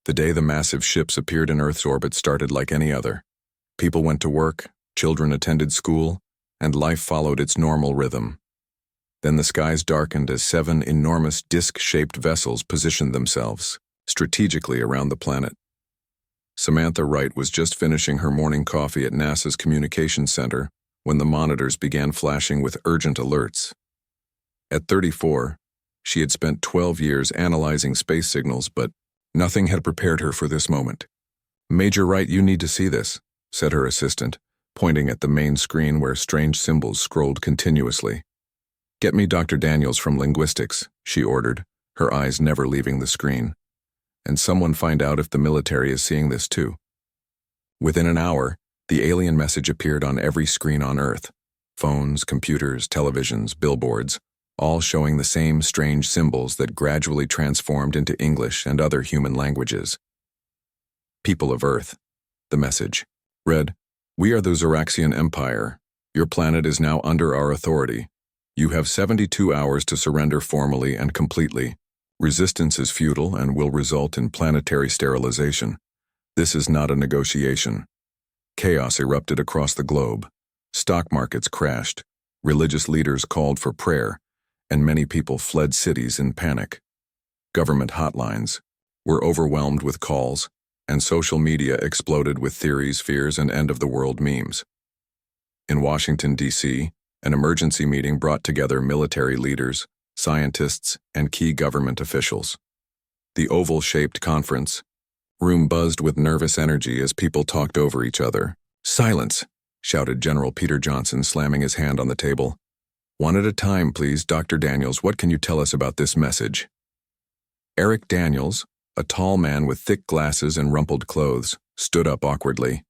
The day the massive ships appeared in Earth's orbit started like any other. People went to work, children attended school, and life followed its normal rhythm. Then the skies darkened as 7 enormous disc-shaped vessels positioned themselves strategically around the planet. Samantha Wright was just finishing her morning coffee at NASA's Communications Center when the monitors began flashing with urgent alerts. At 34, she had spent 12 years analyzing space signals, but nothing had prepared her for this moment. "Major Wright, you need to see this," said her assistant, pointing at the main screen where strange symbols scrolled continuously. "Get me Dr. Daniels from Linguistics," she ordered, her eyes never leaving the screen. "And someone find out if the military is seeing this too." Within an hour, the alien message appeared on every screen on Earth. Phones, computers, televisions, billboards, all showing the same strange symbols that gradually transformed into English and other human languages. "People of Earth," the message read, "We are the Zoraxian Empire. Your planet is now under our authority. You have 72 hours to surrender formally and completely. Resistance is futile and will result in planetary sterilization. This is not a negotiation." Chaos erupted across the globe. Stock markets crashed. Religious leaders called for prayer, and many people fled cities in panic. Government hotlines were overwhelmed with calls, and social media exploded with theories, fears, and end-of-the-world memes. In Washington, D.C., an emergency meeting brought together military leaders, scientists, and key government officials. The oval-shaped conference room buzzed with nervous energy as people talked over each other. "Silence!" shouted General Peter Johnson, slamming his hand on the table. "One at a time, please. Dr. Daniels, what can you tell us about this message?" Eric Daniels, a tall man with thick glasses and rumpled clothes, stood up awkwardly.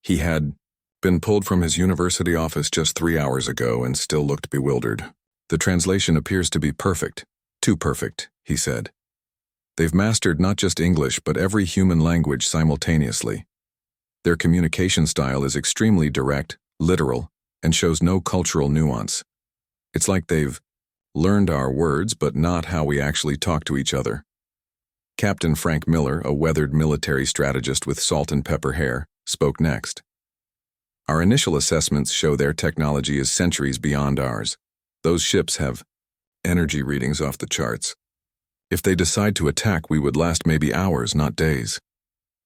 He had been pulled from his university office just 3 hours ago and still looked bewildered. "The translation appears to be perfect. Too perfect," he said. "They've mastered not just English but every human language simultaneously. Their communication style is extremely direct, literal, and shows no cultural nuance. It's like they've learned our words but not how we actually talk to each other." Captain Frank Miller, a weathered military strategist with salt and pepper hair, spoke next. "Our initial assessments show their technology is centuries beyond ours. Those ships have energy readings off the charts. If they decide to attack, we would last maybe hours, not days."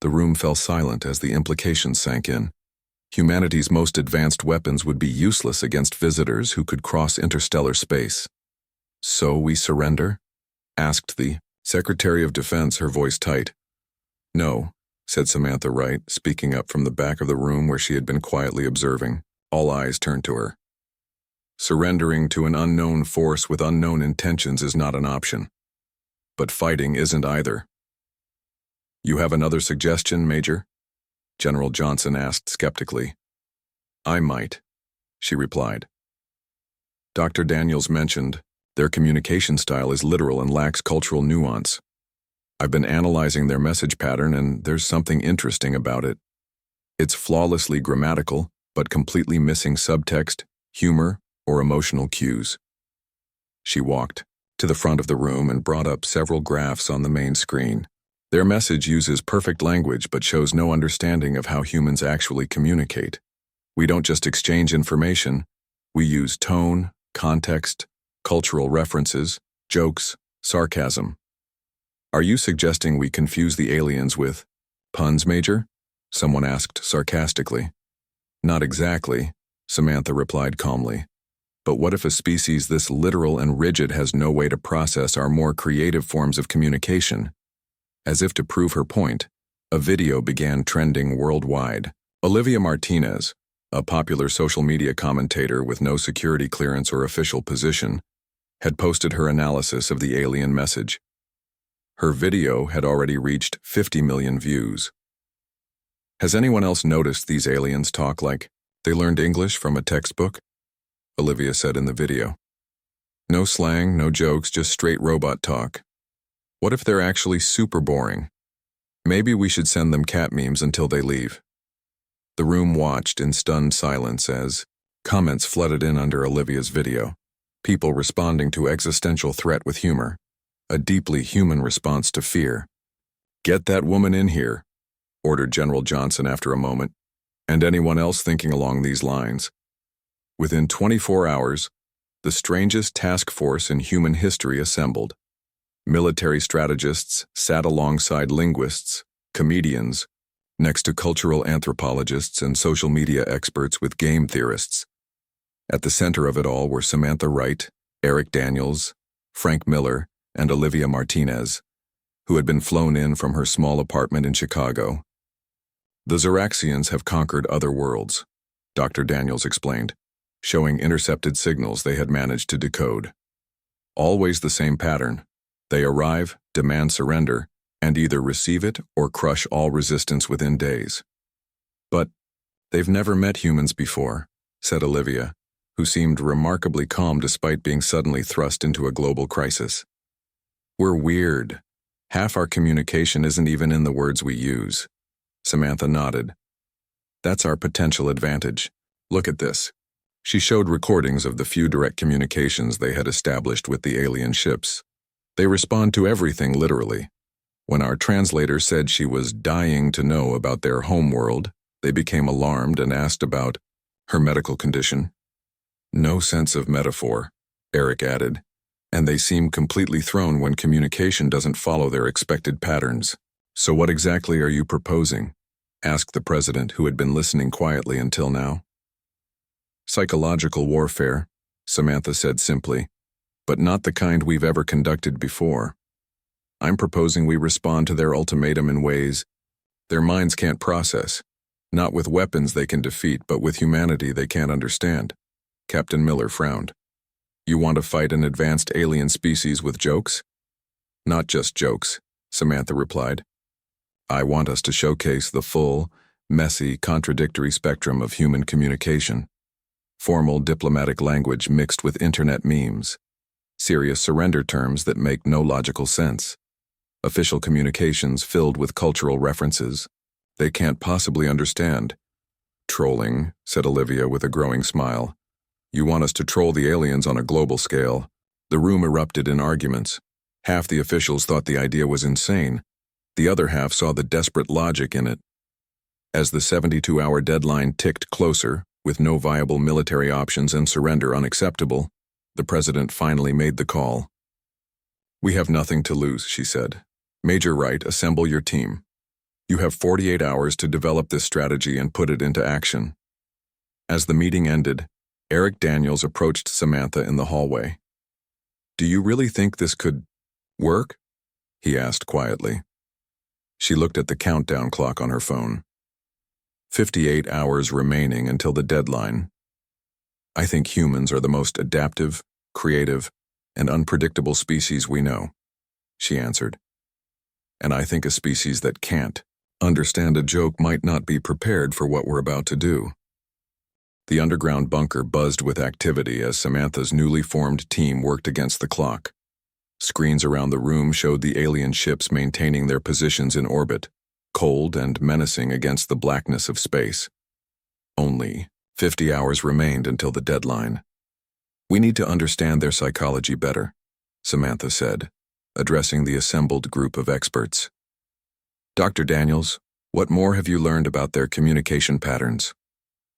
The room fell silent as the implications sank in. Humanity's most advanced weapons would be useless against visitors who could cross interstellar space. "So we surrender?" asked the Secretary of Defense, her voice tight. "No," said Samantha Wright, speaking up from the back of the room where she had been quietly observing. All eyes turned to her. "Surrendering to an unknown force with unknown intentions is not an option. But fighting isn't either." "You have another suggestion, Major?" General Johnson asked skeptically. "I might," she replied. Dr. Daniels mentioned, "Their communication style is literal and lacks cultural nuance. I've been analyzing their message pattern and there's something interesting about it. It's flawlessly grammatical, but completely missing subtext, humor, or emotional cues." She walked to the front of the room and brought up several graphs on the main screen. "Their message uses perfect language but shows no understanding of how humans actually communicate. We don't just exchange information, we use tone, context, cultural references, jokes, sarcasm." "Are you suggesting we confuse the aliens with puns, Major?" someone asked sarcastically. "Not exactly," Samantha replied calmly. "But what if a species this literal and rigid has no way to process our more creative forms of communication?" As if to prove her point, a video began trending worldwide. Olivia Martinez, a popular social media commentator with no security clearance or official position, had posted her analysis of the alien message. Her video had already reached 50 million views. "Has anyone else noticed these aliens talk like they learned English from a textbook?" Olivia said in the video. "No slang, no jokes, just straight robot talk. What if they're actually super boring? Maybe we should send them cat memes until they leave." The room watched in stunned silence as comments flooded in under Olivia's video, people responding to existential threat with humor, a deeply human response to fear. "Get that woman in here," ordered General Johnson after a moment, and anyone else thinking along these lines. Within 24 hours, the strangest task force in human history assembled. Military strategists sat alongside linguists, comedians, next to cultural anthropologists and social media experts with game theorists. At the center of it all were Samantha Wright, Eric Daniels, Frank Miller, and Olivia Martinez, who had been flown in from her small apartment in Chicago. "The Zoraxians have conquered other worlds," Dr. Daniels explained, showing intercepted signals they had managed to decode. "Always the same pattern. They arrive, demand surrender, and either receive it or crush all resistance within days." "But they've never met humans before," said Olivia, who seemed remarkably calm despite being suddenly thrust into a global crisis. "We're weird. Half our communication isn't even in the words we use." Samantha nodded. "That's our potential advantage. Look at this." She showed recordings of the few direct communications they had established with the alien ships. "They respond to everything literally. When our translator said she was dying to know about their homeworld, they became alarmed and asked about her medical condition." "No sense of metaphor," Eric added, "and they seem completely thrown when communication doesn't follow their expected patterns." "So what exactly are you proposing?" asked the president, who had been listening quietly until now. "Psychological warfare," Samantha said simply, "but not the kind we've ever conducted before. I'm proposing we respond to their ultimatum in ways their minds can't process, not with weapons they can defeat, but with humanity they can't understand." Captain Miller frowned. "You want to fight an advanced alien species with jokes?" "Not just jokes," Samantha replied. "I want us to showcase the full, messy, contradictory spectrum of human communication. Formal diplomatic language mixed with internet memes. Serious surrender terms that make no logical sense. Official communications filled with cultural references they can't possibly understand." "Trolling," said Olivia with a growing smile. "You want us to troll the aliens on a global scale." The room erupted in arguments. Half the officials thought the idea was insane. The other half saw the desperate logic in it. As the 72-hour deadline ticked closer, with no viable military options and surrender unacceptable, the president finally made the call. "We have nothing to lose," she said. "Major Wright, assemble your team. You have 48 hours to develop this strategy and put it into action." As the meeting ended, Eric Daniels approached Samantha in the hallway. "Do you really think this could work?" he asked quietly. She looked at the countdown clock on her phone. 58 hours remaining until the deadline. "I think humans are the most adaptive, creative, and unpredictable species we know," she answered. "And I think a species that can't understand a joke might not be prepared for what we're about to do." The underground bunker buzzed with activity as Samantha's newly formed team worked against the clock. Screens around the room showed the alien ships maintaining their positions in orbit, cold and menacing against the blackness of space. Only 50 hours remained until the deadline. "We need to understand their psychology better," Samantha said, addressing the assembled group of experts. "Dr. Daniels, what more have you learned about their communication patterns?"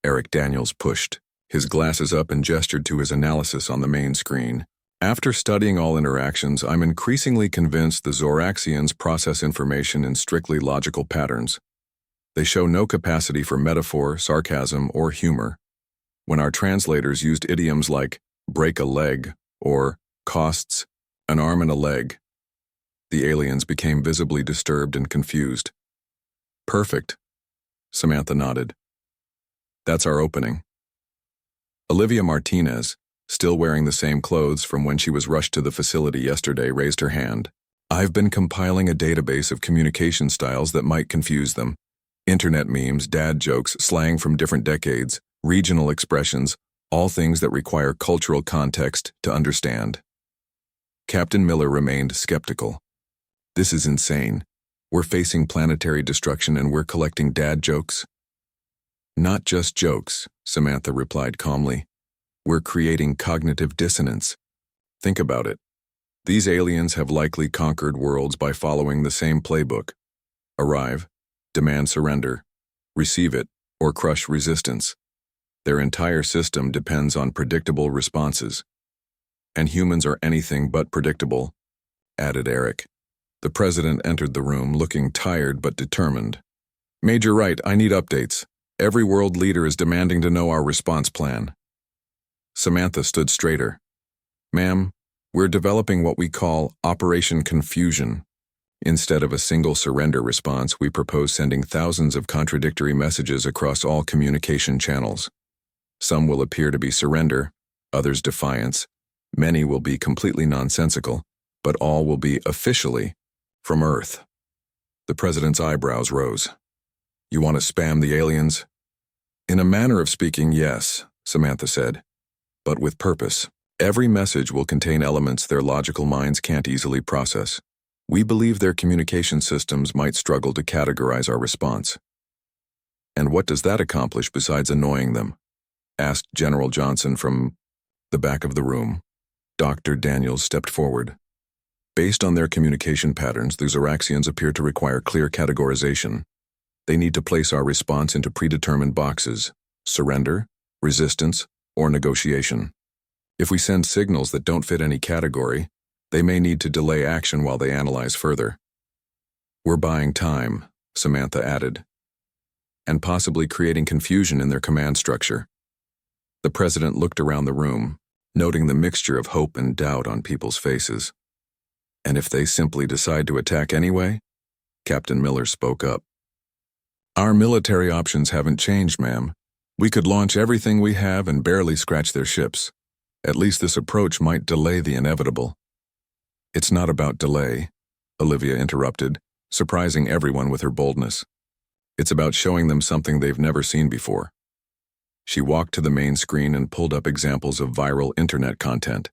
Eric Daniels pushed, his glasses up, and gestured to his analysis on the main screen. "After studying all interactions, I'm increasingly convinced the Zoraxians process information in strictly logical patterns. They show no capacity for metaphor, sarcasm, or humor. When our translators used idioms like break a leg or costs an arm and a leg, the aliens became visibly disturbed and confused." "Perfect," Samantha nodded. "That's our opening." Olivia Martinez, still wearing the same clothes from when she was rushed to the facility yesterday, raised her hand. "I've been compiling a database of communication styles that might confuse them. Internet memes, dad jokes, slang from different decades, regional expressions, all things that require cultural context to understand." Captain Miller remained skeptical. "This is insane. We're facing planetary destruction and we're collecting dad jokes?" "Not just jokes," Samantha replied calmly. "We're creating cognitive dissonance. Think about it. These aliens have likely conquered worlds by following the same playbook. arrive, demand surrender, receive it, or crush resistance. Their entire system depends on predictable responses. And humans are anything but predictable, added Eric. The president entered the room looking tired but determined. Major Wright, I need updates. Every world leader is demanding to know our response plan. Samantha stood straighter. Ma'am, we're developing what we call Operation Confusion. Instead of a single surrender response, we propose sending thousands of contradictory messages across all communication channels. Some will appear to be surrender, others defiance. Many will be completely nonsensical, but all will be officially from Earth. The president's eyebrows rose. You want to spam the aliens? In a manner of speaking, yes, Samantha said, but with purpose. Every message will contain elements their logical minds can't easily process. We believe their communication systems might struggle to categorize our response. And what does that accomplish besides annoying them? Asked General Johnson from the back of the room. Dr. Daniels stepped forward. Based on their communication patterns, the Zoraxians appear to require clear categorization. They need to place our response into predetermined boxes: surrender, resistance, or negotiation. If we send signals that don't fit any category, they may need to delay action while they analyze further. We're buying time, Samantha added, and possibly creating confusion in their command structure. The president looked around the room, noting the mixture of hope and doubt on people's faces. And if they simply decide to attack anyway? Captain Miller spoke up. Our military options haven't changed, ma'am. We could launch everything we have and barely scratch their ships. At least this approach might delay the inevitable. It's not about delay, Olivia interrupted, surprising everyone with her boldness. It's about showing them something they've never seen before. She walked to the main screen and pulled up examples of viral internet content.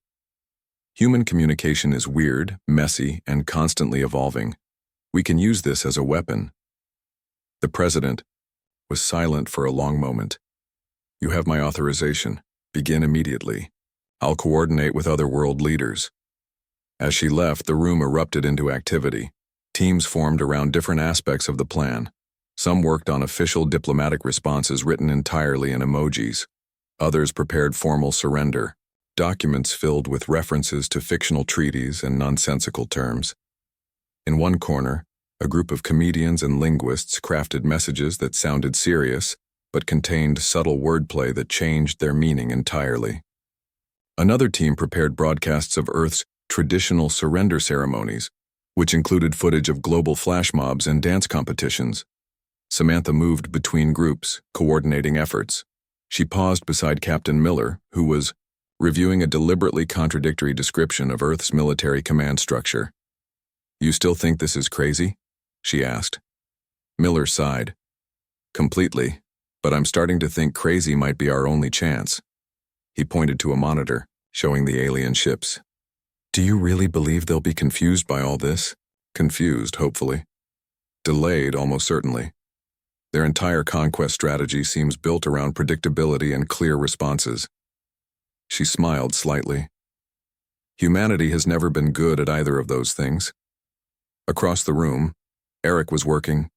Human communication is weird, messy, and constantly evolving. We can use this as a weapon. The president was silent for a long moment. You have my authorization. Begin immediately. I'll coordinate with other world leaders. As she left, the room erupted into activity. Teams formed around different aspects of the plan. Some worked on official diplomatic responses written entirely in emojis. Others prepared formal surrender, documents filled with references to fictional treaties and nonsensical terms. In one corner, a group of comedians and linguists crafted messages that sounded serious, but contained subtle wordplay that changed their meaning entirely. Another team prepared broadcasts of Earth's traditional surrender ceremonies, which included footage of global flash mobs and dance competitions. Samantha moved between groups, coordinating efforts. She paused beside Captain Miller, who was reviewing a deliberately contradictory description of Earth's military command structure. You still think this is crazy? She asked. Miller sighed. Completely, but I'm starting to think crazy might be our only chance. He pointed to a monitor, showing the alien ships. Do you really believe they'll be confused by all this? Confused, hopefully. Delayed, almost certainly. Their entire conquest strategy seems built around predictability and clear responses. She smiled slightly. Humanity has never been good at either of those things. Across the room, Eric was working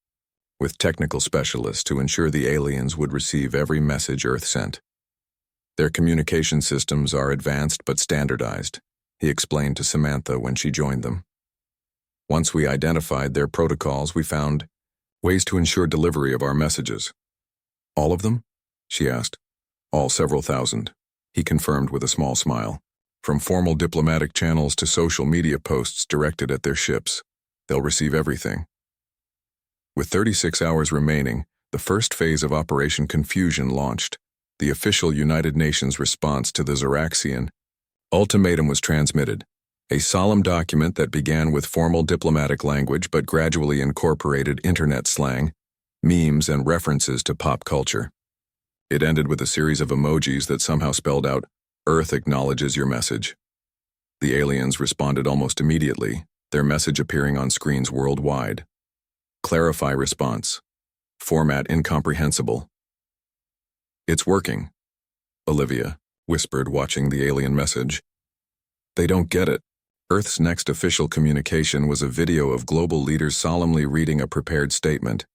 with technical specialists to ensure the aliens would receive every message Earth sent. Their communication systems are advanced but standardized, he explained to Samantha when she joined them. Once we identified their protocols, we found ways to ensure delivery of our messages. All of them? She asked. All several thousand, he confirmed with a small smile. From formal diplomatic channels to social media posts directed at their ships, they'll receive everything. With 36 hours remaining, the first phase of Operation Confusion launched. The official United Nations response to the Zoraxian ultimatum was transmitted, a solemn document that began with formal diplomatic language but gradually incorporated internet slang, memes, and references to pop culture. It ended with a series of emojis that somehow spelled out, "Earth acknowledges your message." The aliens responded almost immediately, their message appearing on screens worldwide. Clarify response. Format incomprehensible. It's working, Olivia whispered, watching the alien message. They don't get it. Earth's next official communication was a video of global leaders solemnly reading a prepared statement,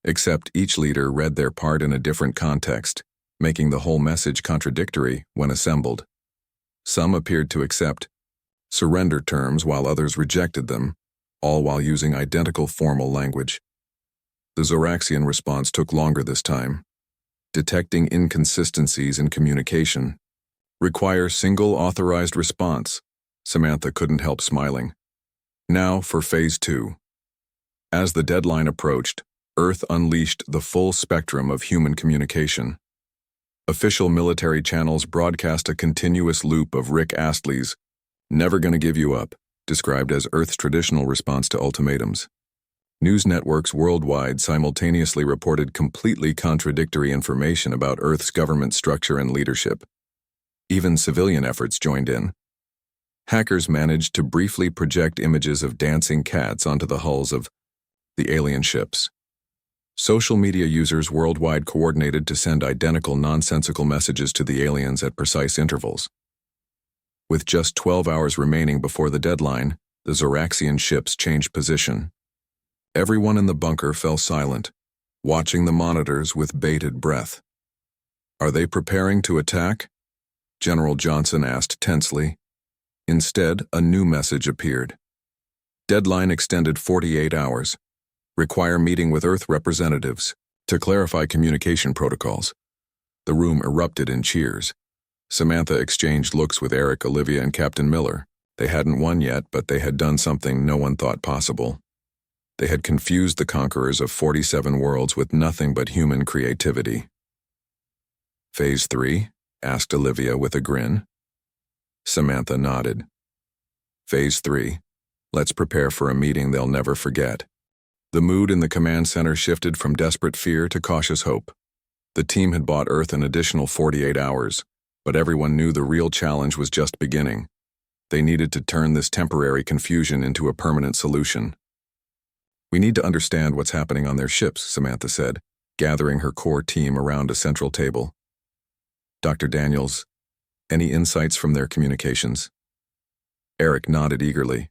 except each leader read their part in a different context, making the whole message contradictory when assembled. Some appeared to accept surrender terms while others rejected them, all while using identical formal language. The Zoraxian response took longer this time. Detecting inconsistencies in communication. Require single authorized response. Samantha couldn't help smiling. Now for Phase 2. As the deadline approached, Earth unleashed the full spectrum of human communication. Official military channels broadcast a continuous loop of Rick Astley's "Never Gonna Give You Up," described as Earth's traditional response to ultimatums. News networks worldwide simultaneously reported completely contradictory information about Earth's government structure and leadership. Even civilian efforts joined in. Hackers managed to briefly project images of dancing cats onto the hulls of the alien ships. Social media users worldwide coordinated to send identical nonsensical messages to the aliens at precise intervals. With just 12 hours remaining before the deadline, the Zoraxian ships changed position. Everyone in the bunker fell silent, watching the monitors with bated breath. "Are they preparing to attack?" General Johnson asked tensely. Instead, a new message appeared. Deadline extended 48 hours. Require meeting with Earth representatives to clarify communication protocols. The room erupted in cheers. Samantha exchanged looks with Eric, Olivia, and Captain Miller. They hadn't won yet, but they had done something no one thought possible. They had confused the conquerors of 47 worlds with nothing but human creativity. "Phase 3? Asked Olivia with a grin. Samantha nodded. "Phase 3. Let's prepare for a meeting they'll never forget." The mood in the command center shifted from desperate fear to cautious hope. The team had bought Earth an additional 48 hours, but everyone knew the real challenge was just beginning. They needed to turn this temporary confusion into a permanent solution. "We need to understand what's happening on their ships," Samantha said, gathering her core team around a central table. "Dr. Daniels, any insights from their communications?" Eric nodded eagerly.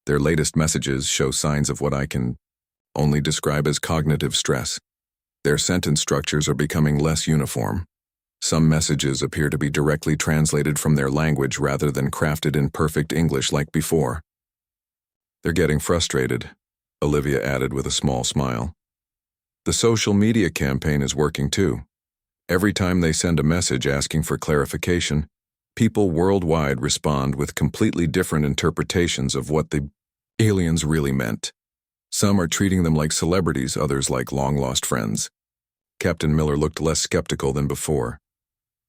"Their latest messages show signs of what I can only describe as cognitive stress. Their sentence structures are becoming less uniform. Some messages appear to be directly translated from their language rather than crafted in perfect English like before. They're getting frustrated," Olivia added with a small smile. "The social media campaign is working too. Every time they send a message asking for clarification, people worldwide respond with completely different interpretations of what the aliens really meant. Some are treating them like celebrities, others like long-lost friends." Captain Miller looked less skeptical than before.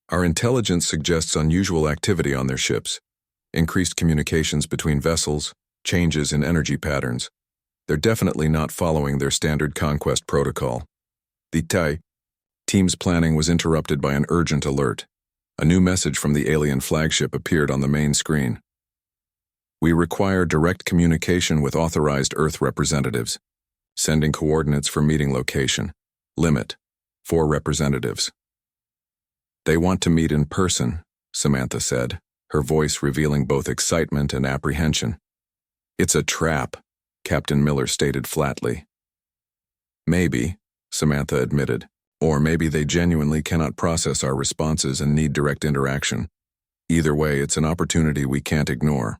"Our intelligence suggests unusual activity on their ships, increased communications between vessels, changes in energy patterns. They're definitely not following their standard conquest protocol." The team's planning was interrupted by an urgent alert. A new message from the alien flagship appeared on the main screen. "We require direct communication with authorized Earth representatives. Sending coordinates for meeting location. Limit: 4 representatives." "They want to meet in person," Samantha said, her voice revealing both excitement and apprehension. "It's a trap," Captain Miller stated flatly. "Maybe," Samantha admitted. "Or maybe they genuinely cannot process our responses and need direct interaction. Either way, it's an opportunity we can't ignore."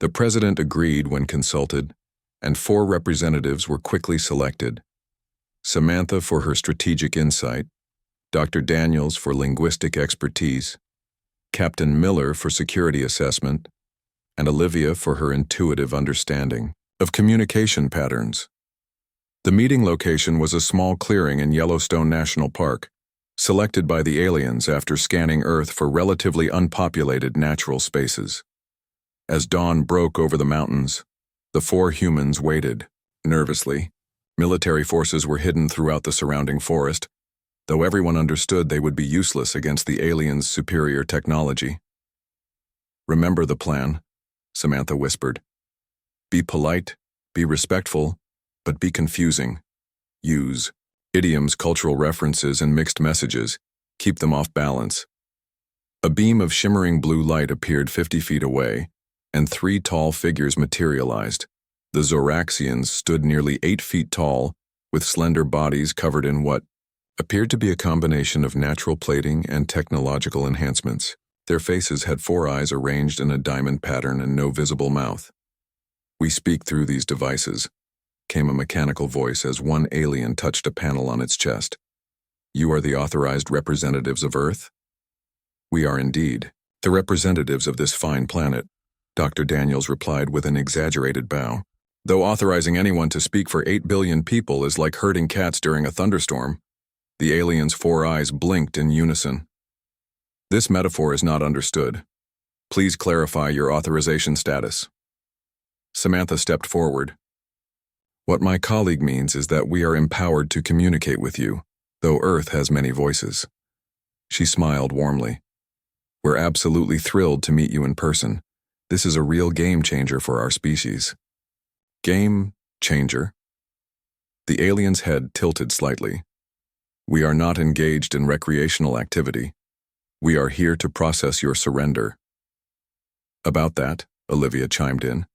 The president agreed when consulted, and 4 representatives were quickly selected. Samantha for her strategic insight, Dr. Daniels for linguistic expertise, Captain Miller for security assessment, and Olivia for her intuitive understanding of communication patterns. The meeting location was a small clearing in Yellowstone National Park, selected by the aliens after scanning Earth for relatively unpopulated natural spaces. As dawn broke over the mountains, the 4 humans waited, nervously. Military forces were hidden throughout the surrounding forest, though everyone understood they would be useless against the aliens' superior technology. "Remember the plan," Samantha whispered. "Be polite, be respectful, but be confusing. Use idioms, cultural references, and mixed messages. Keep them off balance." A beam of shimmering blue light appeared 50 feet away, and 3 tall figures materialized. The Zoraxians stood nearly 8 feet tall, with slender bodies covered in what appeared to be a combination of natural plating and technological enhancements. Their faces had 4 eyes arranged in a diamond pattern and no visible mouth. "We speak through these devices," came a mechanical voice as one alien touched a panel on its chest. "You are the authorized representatives of Earth?" "We are indeed. The representatives of this fine planet," Dr. Daniels replied with an exaggerated bow. "Though authorizing anyone to speak for 8 billion people is like herding cats during a thunderstorm." The alien's 4 eyes blinked in unison. "This metaphor is not understood. Please clarify your authorization status." Samantha stepped forward. "What my colleague means is that we are empowered to communicate with you, though Earth has many voices." She smiled warmly. "We're absolutely thrilled to meet you in person. This is a real game changer for our species." "Game changer?" The alien's head tilted slightly. "We are not engaged in recreational activity. We are here to process your surrender." "About that," Olivia chimed in.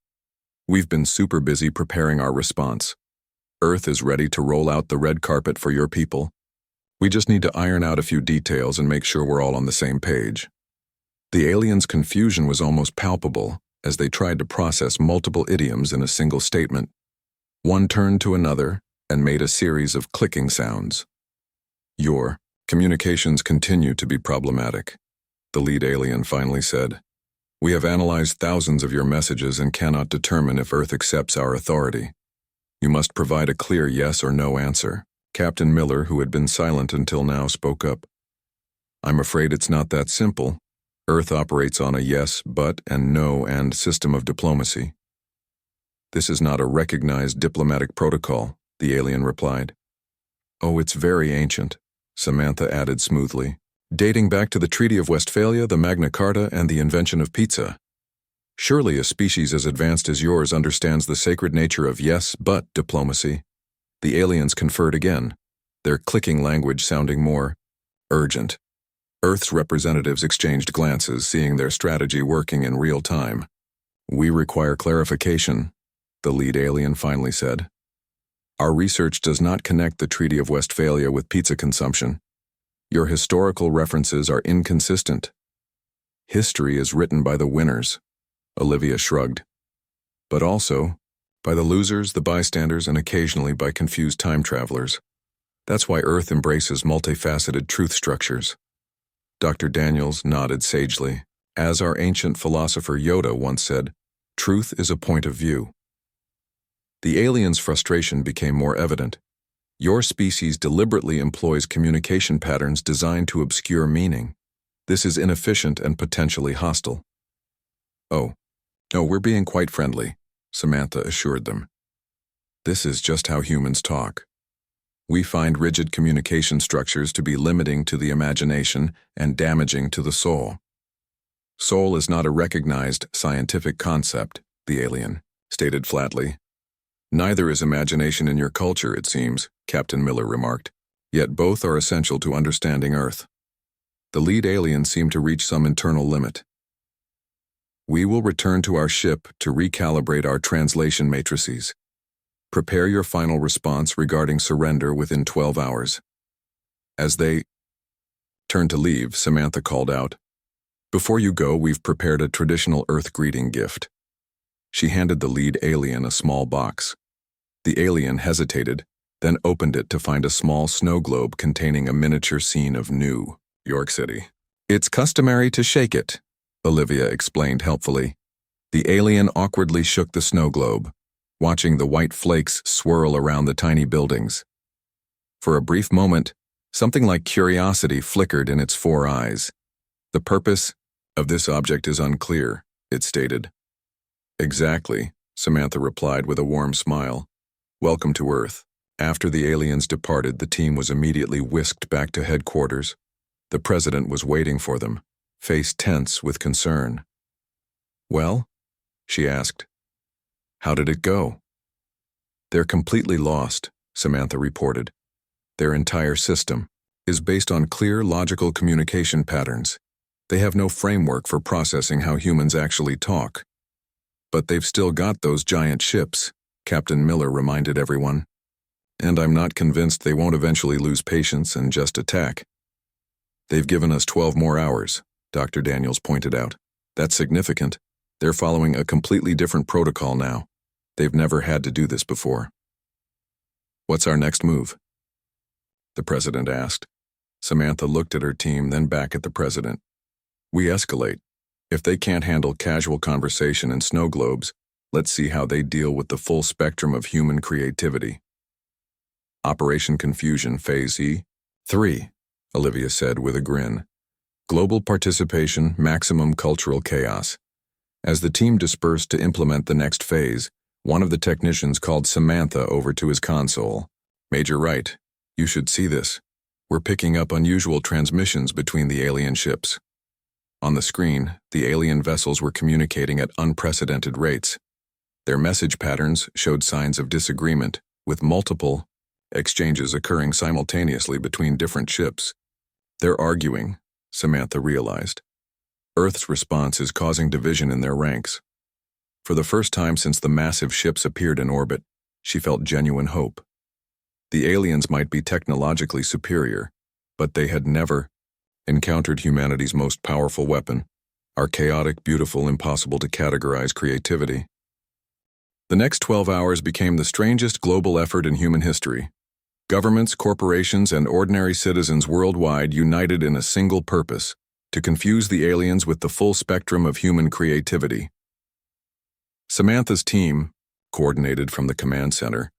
"We've been super busy preparing our response. Earth is ready to roll out the red carpet for your people. We just need to iron out a few details and make sure we're all on the same page." The aliens' confusion was almost palpable as they tried to process multiple idioms in a single statement. One turned to another and made a series of clicking sounds. "Your communications continue to be problematic," the lead alien finally said. "We have analyzed thousands of your messages and cannot determine if Earth accepts our authority. You must provide a clear yes or no answer." Captain Miller, who had been silent until now, spoke up. "I'm afraid it's not that simple. Earth operates on a yes, but, and no, and system of diplomacy." "This is not a recognized diplomatic protocol," the alien replied. "Oh, it's very ancient," Samantha added smoothly, "dating back to the Treaty of Westphalia, the Magna Carta, and the invention of pizza. Surely a species as advanced as yours understands the sacred nature of yes, but diplomacy." The aliens conferred again, their clicking language sounding more urgent. Earth's representatives exchanged glances, seeing their strategy working in real time. "We require clarification," the lead alien finally said. "Our research does not connect the Treaty of Westphalia with pizza consumption. Your historical references are inconsistent." "History is written by the winners," Olivia shrugged. "But also by the losers, the bystanders, and occasionally by confused time travelers. That's why Earth embraces multifaceted truth structures." Dr. Daniels nodded sagely. "As our ancient philosopher Yoda once said, truth is a point of view." The alien's frustration became more evident. "Your species deliberately employs communication patterns designed to obscure meaning. This is inefficient and potentially hostile." "Oh, no, we're being quite friendly," Samantha assured them. "This is just how humans talk. We find rigid communication structures to be limiting to the imagination and damaging to the soul." "Soul is not a recognized scientific concept," the alien stated flatly. "Neither is imagination in your culture, it seems," Captain Miller remarked. "Yet both are essential to understanding Earth." The lead alien seemed to reach some internal limit. "We will return to our ship to recalibrate our translation matrices. Prepare your final response regarding surrender within 12 hours. As they turned to leave, Samantha called out, "Before you go, we've prepared a traditional Earth greeting gift." She handed the lead alien a small box. The alien hesitated, then opened it to find a small snow globe containing a miniature scene of New York City. "It's customary to shake it," Olivia explained helpfully. The alien awkwardly shook the snow globe, watching the white flakes swirl around the tiny buildings. For a brief moment, something like curiosity flickered in its 4 eyes. "The purpose of this object is unclear," it stated. "Exactly," Samantha replied with a warm smile. "Welcome to Earth." After the aliens departed, the team was immediately whisked back to headquarters. The president was waiting for them, face tense with concern. "Well?" she asked. "How did it go?" "They're completely lost," Samantha reported. "Their entire system is based on clear, logical communication patterns. They have no framework for processing how humans actually talk. But they've still got those giant ships, Captain Miller reminded everyone. And I'm not convinced they won't eventually lose patience and just attack. They've given us 12 more hours, Dr. Daniels pointed out. That's significant. They're following a completely different protocol now. They've never had to do this before. What's our next move? The president asked. Samantha looked at her team, then back at the president. We escalate. If they can't handle casual conversation and snow globes, let's see how they deal with the full spectrum of human creativity. Operation Confusion Phase E3, Olivia said with a grin. Global participation, maximum cultural chaos. As the team dispersed to implement the next phase, one of the technicians called Samantha over to his console. Major Wright, you should see this. We're picking up unusual transmissions between the alien ships. On the screen, the alien vessels were communicating at unprecedented rates. Their message patterns showed signs of disagreement, with multiple exchanges occurring simultaneously between different ships. They're arguing, Samantha realized. Earth's response is causing division in their ranks. For the first time since the massive ships appeared in orbit, she felt genuine hope. The aliens might be technologically superior, but they had never encountered humanity's most powerful weapon, our chaotic, beautiful, impossible to categorize creativity. The next 12 hours became the strangest global effort in human history. Governments, corporations, and ordinary citizens worldwide united in a single purpose: to confuse the aliens with the full spectrum of human creativity. Samantha's team, coordinated from the command center,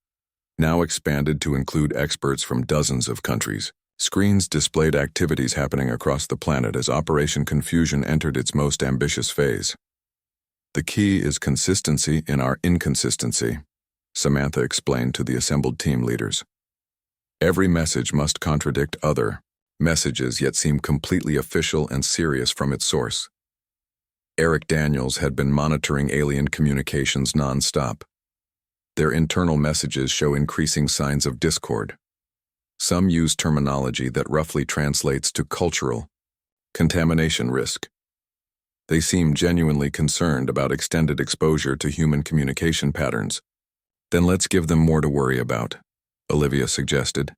now expanded to include experts from dozens of countries. Screens displayed activities happening across the planet as Operation Confusion entered its most ambitious phase. The key is consistency in our inconsistency, Samantha explained to the assembled team leaders. Every message must contradict other messages yet seem completely official and serious from its source. Eric Daniels had been monitoring alien communications non-stop. Their internal messages show increasing signs of discord. Some use terminology that roughly translates to cultural contamination risk. They seem genuinely concerned about extended exposure to human communication patterns. Then let's give them more to worry about, Olivia suggested.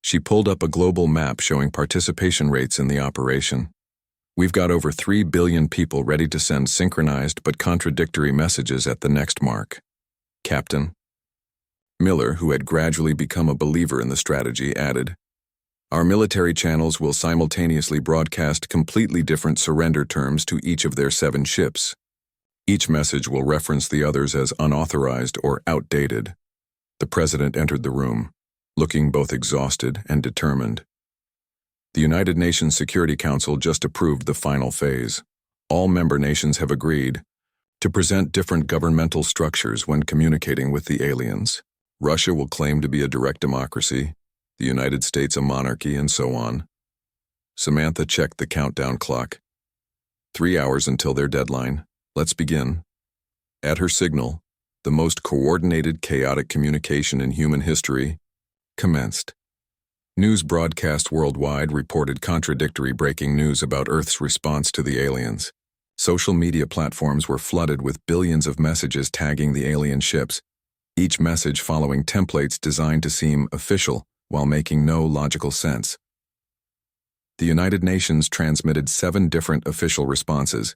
She pulled up a global map showing participation rates in the operation. We've got over 3 billion people ready to send synchronized but contradictory messages at the next mark. Captain Miller, who had gradually become a believer in the strategy, added, Our military channels will simultaneously broadcast completely different surrender terms to each of their 7 ships. Each message will reference the others as unauthorized or outdated. The president entered the room, looking both exhausted and determined. The United Nations Security Council just approved the final phase. All member nations have agreed to present different governmental structures when communicating with the aliens. Russia will claim to be a direct democracy, the United States a monarchy, and so on. Samantha checked the countdown clock. 3 hours until their deadline. Let's begin. At her signal, the most coordinated, chaotic communication in human history commenced. News broadcast worldwide reported contradictory breaking news about Earth's response to the aliens. Social media platforms were flooded with billions of messages tagging the alien ships, each message following templates designed to seem official while making no logical sense. The United Nations transmitted 7 different official responses,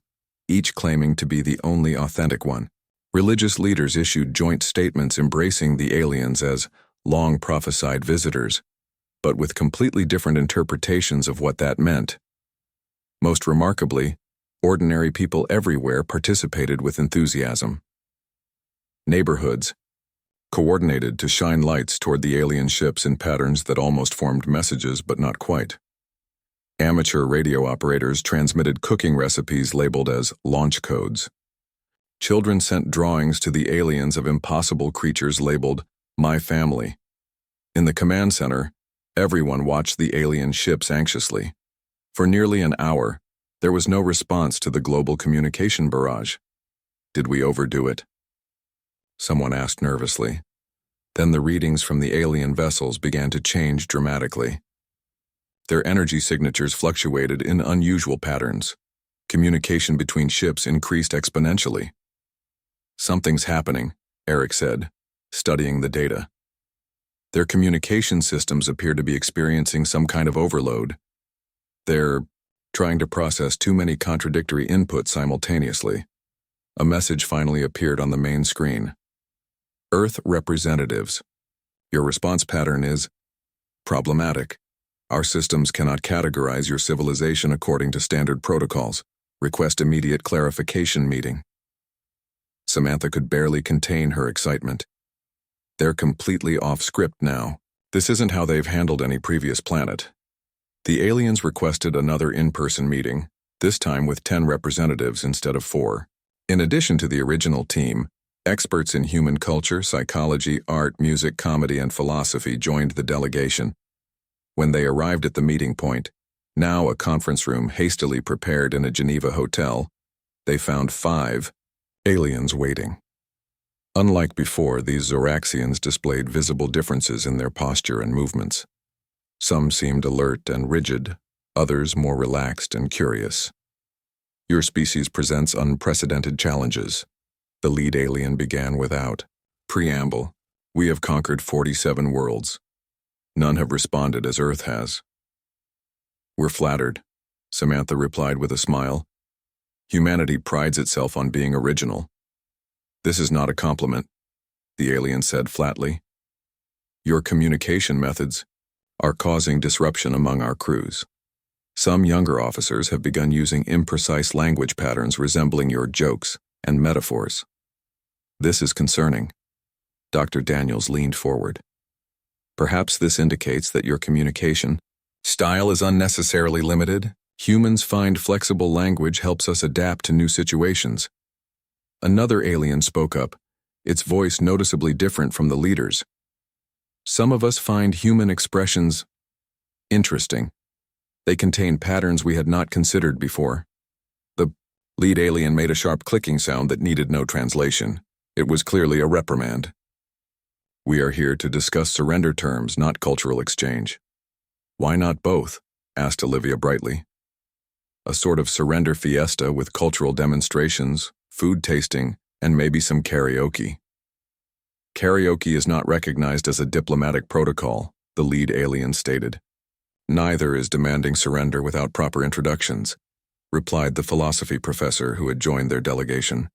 each claiming to be the only authentic one. Religious leaders issued joint statements embracing the aliens as long-prophesied visitors, but with completely different interpretations of what that meant. Most remarkably, ordinary people everywhere participated with enthusiasm. Neighborhoods coordinated to shine lights toward the alien ships in patterns that almost formed messages but not quite. Amateur radio operators transmitted cooking recipes labeled as launch codes. Children sent drawings to the aliens of impossible creatures labeled My Family. In the command center, everyone watched the alien ships anxiously. For nearly an hour, there was no response to the global communication barrage. Did we overdo it? Someone asked nervously. Then the readings from the alien vessels began to change dramatically. Their energy signatures fluctuated in unusual patterns. Communication between ships increased exponentially. Something's happening, Eric said, studying the data. Their communication systems appear to be experiencing some kind of overload. They're trying to process too many contradictory inputs simultaneously. A message finally appeared on the main screen. Earth representatives. Your response pattern is problematic. Our systems cannot categorize your civilization according to standard protocols. Request immediate clarification meeting. Samantha could barely contain her excitement. They're completely off script now. This isn't how they've handled any previous planet. The aliens requested another in-person meeting, this time with 10 representatives instead of 4. In addition to the original team, experts in human culture, psychology, art, music, comedy, and philosophy joined the delegation. When they arrived at the meeting point, now a conference room hastily prepared in a Geneva hotel, they found 5 aliens waiting. Unlike before, these Zoraxians displayed visible differences in their posture and movements. Some seemed alert and rigid, others more relaxed and curious. Your species presents unprecedented challenges. The lead alien began without preamble. We have conquered 47 worlds. None have responded as Earth has. We're flattered, Samantha replied with a smile. Humanity prides itself on being original. This is not a compliment, the alien said flatly. Your communication methods are causing disruption among our crews. Some younger officers have begun using imprecise language patterns resembling your jokes and metaphors. This is concerning. Dr. Daniels leaned forward. Perhaps this indicates that your communication style is unnecessarily limited. Humans find flexible language helps us adapt to new situations. Another alien spoke up, its voice noticeably different from the leader's. Some of us find human expressions interesting. They contain patterns we had not considered before. The lead alien made a sharp clicking sound that needed no translation. It was clearly a reprimand. We are here to discuss surrender terms, not cultural exchange. Why not both? Asked Olivia brightly. A sort of surrender fiesta with cultural demonstrations, food tasting, and maybe some karaoke. Karaoke is not recognized as a diplomatic protocol, the lead alien stated. Neither is demanding surrender without proper introductions, replied the philosophy professor who had joined their delegation.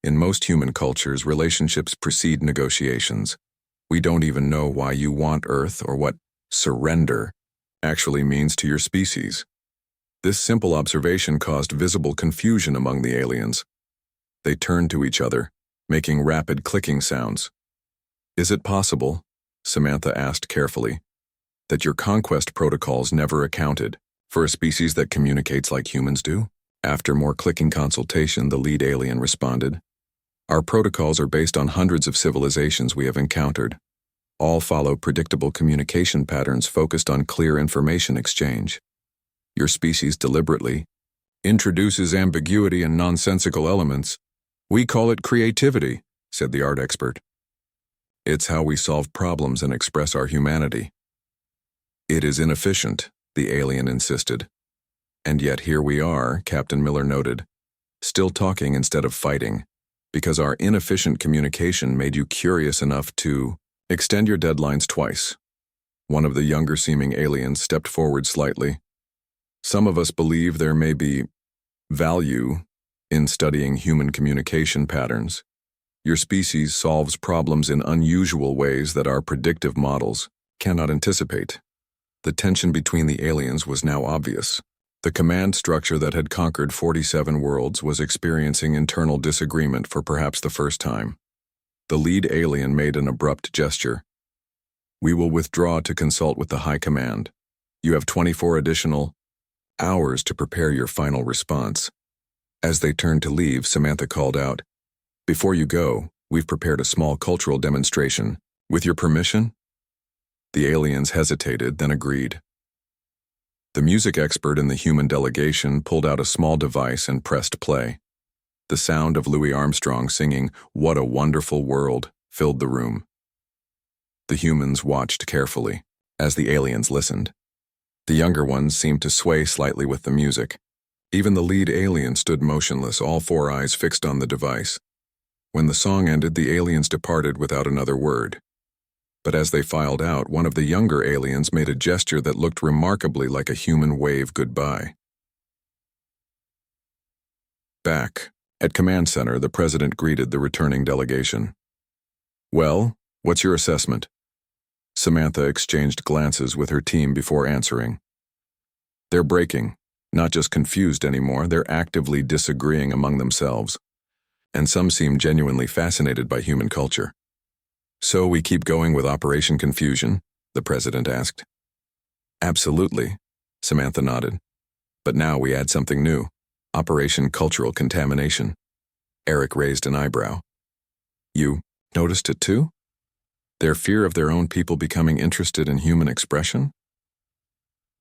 In most human cultures, relationships precede negotiations. We don't even know why you want Earth or what surrender actually means to your species. This simple observation caused visible confusion among the aliens. They turned to each other, making rapid clicking sounds. Is it possible, Samantha asked carefully, that your conquest protocols never accounted for a species that communicates like humans do? After more clicking consultation, the lead alien responded. Our protocols are based on hundreds of civilizations we have encountered. All follow predictable communication patterns focused on clear information exchange. Your species deliberately introduces ambiguity and nonsensical elements. We call it creativity, said the art expert. It's how we solve problems and express our humanity. It is inefficient, the alien insisted. And yet here we are, Captain Miller noted, still talking instead of fighting, because our inefficient communication made you curious enough to extend your deadlines twice. One of the younger-seeming aliens stepped forward slightly. Some of us believe there may be value in studying human communication patterns. Your species solves problems in unusual ways that our predictive models cannot anticipate. The tension between the aliens was now obvious. The command structure that had conquered 47 worlds was experiencing internal disagreement for perhaps the first time. The lead alien made an abrupt gesture. We will withdraw to consult with the High Command. You have 24 additional hours to prepare your final response. As they turned to leave, Samantha called out, Before you go, we've prepared a small cultural demonstration. With your permission? The aliens hesitated, then agreed. The music expert in the human delegation pulled out a small device and pressed play. The sound of Louis Armstrong singing "What a Wonderful World" filled the room. The humans watched carefully as the aliens listened. The younger ones seemed to sway slightly with the music. Even the lead alien stood motionless, all 4 eyes fixed on the device. When the song ended, the aliens departed without another word. But as they filed out, one of the younger aliens made a gesture that looked remarkably like a human wave goodbye. Back at Command Center, the President greeted the returning delegation. "Well, what's your assessment?" Samantha exchanged glances with her team before answering. "They're breaking, not just confused anymore, they're actively disagreeing among themselves. And some seem genuinely fascinated by human culture." "So we keep going with Operation Confusion?" the President asked. "Absolutely," Samantha nodded. "But now we add something new. Operation Cultural Contamination." Eric raised an eyebrow. "You noticed it too? Their fear of their own people becoming interested in human expression?"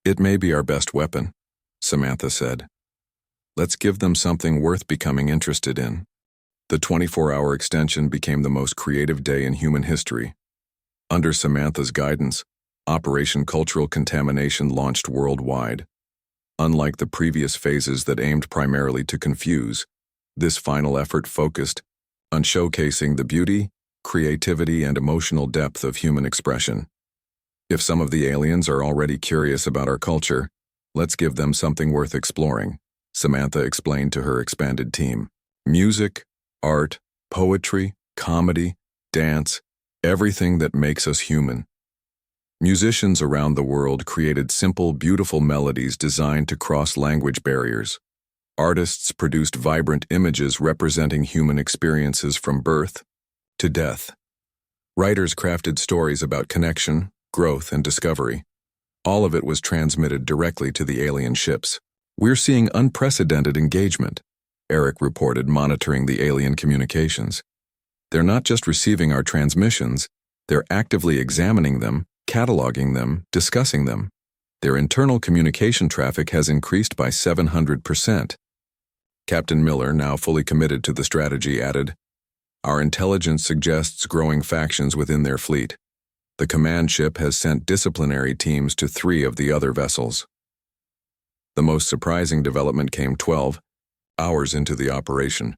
"It may be our best weapon," Samantha said. "Let's give them something worth becoming interested in." The 24-hour extension became the most creative day in human history. Under Samantha's guidance, Operation Cultural Contamination launched worldwide. Unlike the previous phases that aimed primarily to confuse, this final effort focused on showcasing the beauty, creativity, and emotional depth of human expression. If some of the aliens are already curious about our culture, let's give them something worth exploring, Samantha explained to her expanded team. Music, art, poetry, comedy, dance, everything that makes us human. Musicians around the world created simple, beautiful melodies designed to cross language barriers. Artists produced vibrant images representing human experiences from birth to death. Writers crafted stories about connection, growth, and discovery. All of it was transmitted directly to the alien ships. "We're seeing unprecedented engagement," Eric reported, monitoring the alien communications. "They're not just receiving our transmissions, they're actively examining them, cataloging them, discussing them. Their internal communication traffic has increased by 700%. Captain Miller, now fully committed to the strategy, added, "Our intelligence suggests growing factions within their fleet. The command ship has sent disciplinary teams to 3 of the other vessels." The most surprising development came 12 hours into the operation.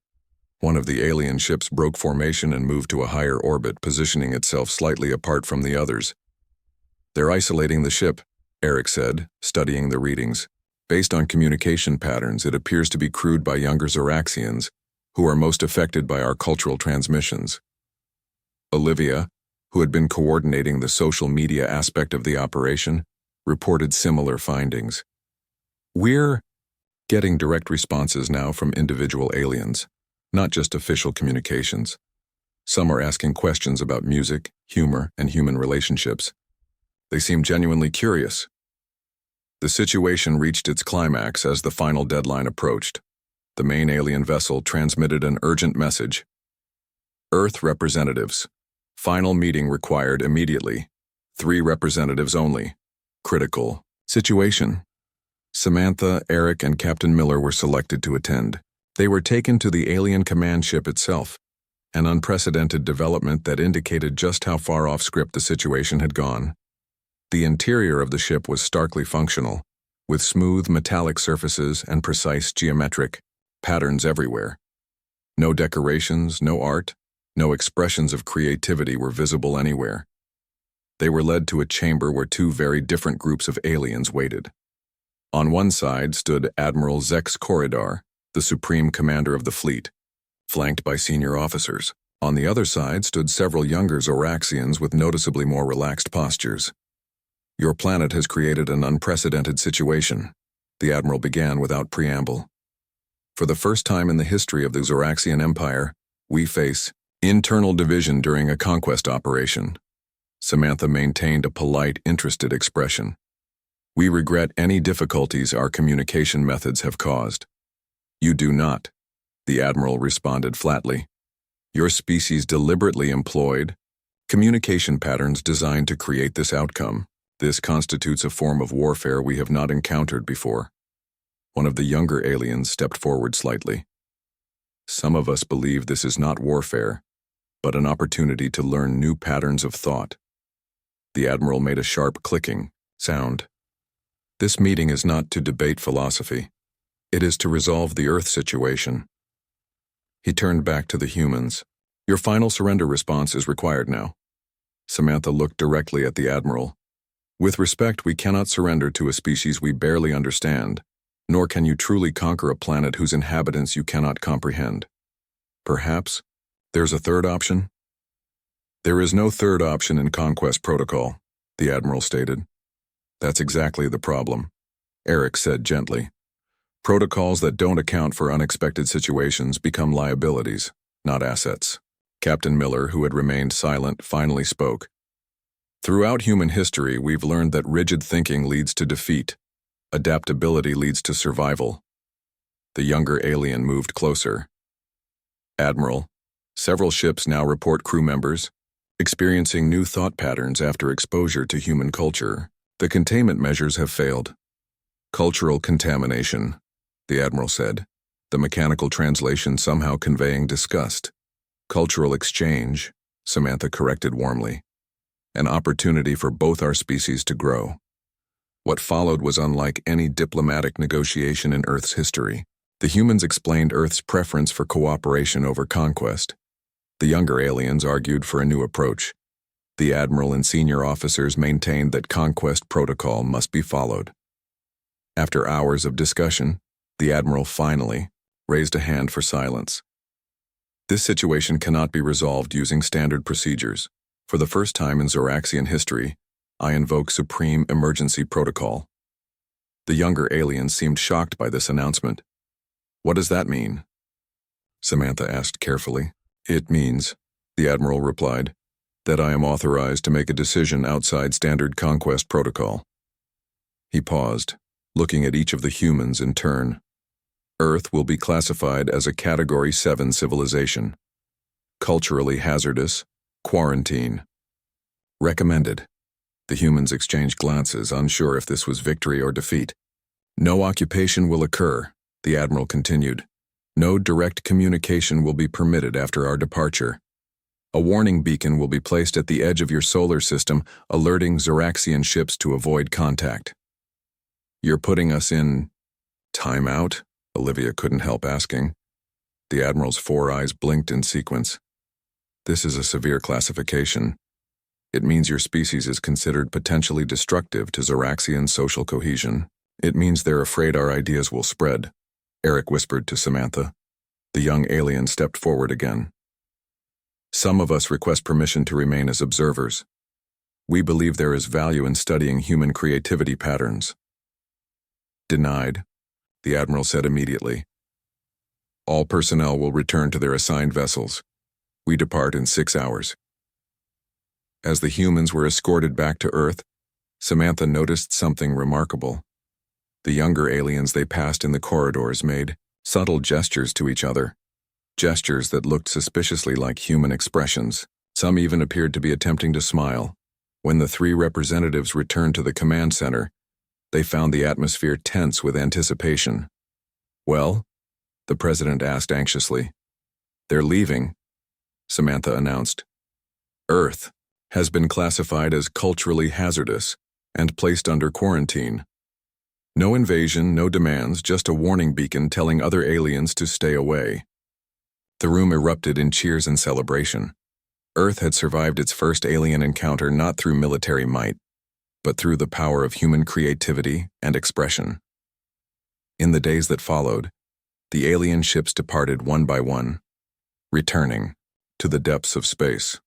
One of the alien ships broke formation and moved to a higher orbit, positioning itself slightly apart from the others. "They're isolating the ship," Eric said, studying the readings. "Based on communication patterns, it appears to be crewed by younger Zoraxians, who are most affected by our cultural transmissions." Olivia, who had been coordinating the social media aspect of the operation, reported similar findings. "We're getting direct responses now from individual aliens, not just official communications. Some are asking questions about music, humor, and human relationships. They seem genuinely curious." The situation reached its climax as the final deadline approached. The main alien vessel transmitted an urgent message. "Earth representatives. Final meeting required immediately. 3 representatives only. Critical situation." Samantha, Eric, and Captain Miller were selected to attend. They were taken to the alien command ship itself, an unprecedented development that indicated just how far off script the situation had gone. The interior of the ship was starkly functional, with smooth metallic surfaces and precise geometric patterns everywhere. No decorations, no art, no expressions of creativity were visible anywhere. They were led to a chamber where 2 very different groups of aliens waited. On one side stood Admiral Zex Corridor, the supreme commander of the fleet, flanked by senior officers. On the other side stood several younger Zoraxians with noticeably more relaxed postures. "Your planet has created an unprecedented situation," the Admiral began without preamble. "For the first time in the history of the Zoraxian Empire, we face internal division during a conquest operation." Samantha maintained a polite, interested expression. "We regret any difficulties our communication methods have caused." "You do not," the Admiral responded flatly. "Your species deliberately employed communication patterns designed to create this outcome. This constitutes a form of warfare we have not encountered before." One of the younger aliens stepped forward slightly. "Some of us believe this is not warfare, but an opportunity to learn new patterns of thought." The Admiral made a sharp clicking sound. "This meeting is not to debate philosophy. It is to resolve the Earth situation." He turned back to the humans. Your final surrender response is required now. Samantha looked directly at the Admiral. With respect, we cannot surrender to a species we barely understand, nor can you truly conquer a planet whose inhabitants you cannot comprehend. Perhaps there's a third option? There is no third option in Conquest Protocol, the Admiral stated. That's exactly the problem, Eric said gently. Protocols that don't account for unexpected situations become liabilities, not assets. Captain Miller, who had remained silent, finally spoke. Throughout human history, we've learned that rigid thinking leads to defeat. Adaptability leads to survival. The younger alien moved closer. Admiral, several ships now report crew members experiencing new thought patterns after exposure to human culture. The containment measures have failed. Cultural contamination, the Admiral said, the mechanical translation somehow conveying disgust. Cultural exchange, Samantha corrected warmly. An opportunity for both our species to grow. What followed was unlike any diplomatic negotiation in Earth's history. The humans explained Earth's preference for cooperation over conquest. The younger aliens argued for a new approach. The Admiral and senior officers maintained that Conquest Protocol must be followed. After hours of discussion, the Admiral finally raised a hand for silence. This situation cannot be resolved using standard procedures. For the first time in Zoraxian history, I invoke Supreme Emergency Protocol. The younger aliens seemed shocked by this announcement. What does that mean? Samantha asked carefully. It means, the Admiral replied, that I am authorized to make a decision outside standard Conquest Protocol. He paused, looking at each of the humans in turn. Earth will be classified as a Category 7 civilization. Culturally hazardous, quarantine. Recommended. The humans exchanged glances, unsure if this was victory or defeat. No occupation will occur, the Admiral continued. No direct communication will be permitted after our departure. A warning beacon will be placed at the edge of your solar system, alerting Zoraxian ships to avoid contact. You're putting us in timeout? Olivia couldn't help asking. The Admiral's 4 eyes blinked in sequence. This is a severe classification. It means your species is considered potentially destructive to Zoraxian social cohesion. It means they're afraid our ideas will spread, Eric whispered to Samantha. The young alien stepped forward again. Some of us request permission to remain as observers. We believe there is value in studying human creativity patterns. Denied, the Admiral said immediately. All personnel will return to their assigned vessels. We depart in 6 hours. As the humans were escorted back to Earth, Samantha noticed something remarkable. The younger aliens they passed in the corridors made subtle gestures to each other, gestures that looked suspiciously like human expressions. Some even appeared to be attempting to smile. When the 3 representatives returned to the command center, they found the atmosphere tense with anticipation. Well? The President asked anxiously. They're leaving, Samantha announced. Earth has been classified as culturally hazardous and placed under quarantine. No invasion, no demands, just a warning beacon telling other aliens to stay away. The room erupted in cheers and celebration. Earth had survived its first alien encounter not through military might, but through the power of human creativity and expression. In the days that followed, the alien ships departed one by one, returning to the depths of space.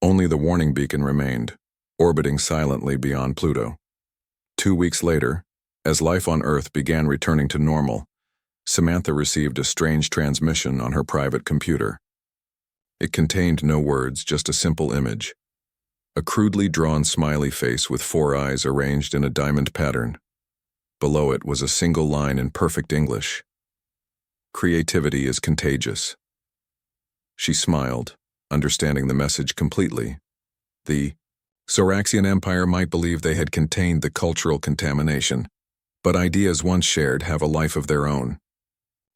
Only the warning beacon remained, orbiting silently beyond Pluto. 2 weeks later, as life on Earth began returning to normal, Samantha received a strange transmission on her private computer. It contained no words, just a simple image. A crudely drawn smiley face with 4 eyes arranged in a diamond pattern. Below it was a single line in perfect English. Creativity is contagious. She smiled, understanding the message completely. The Zoraxian Empire might believe they had contained the cultural contamination, but ideas once shared have a life of their own.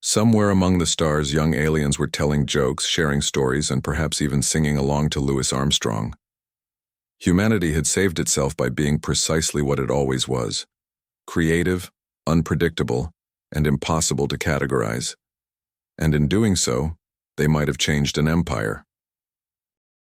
Somewhere among the stars, young aliens were telling jokes, sharing stories, and perhaps even singing along to Louis Armstrong. Humanity had saved itself by being precisely what it always was: creative, unpredictable, and impossible to categorize. And in doing so, they might have changed an empire.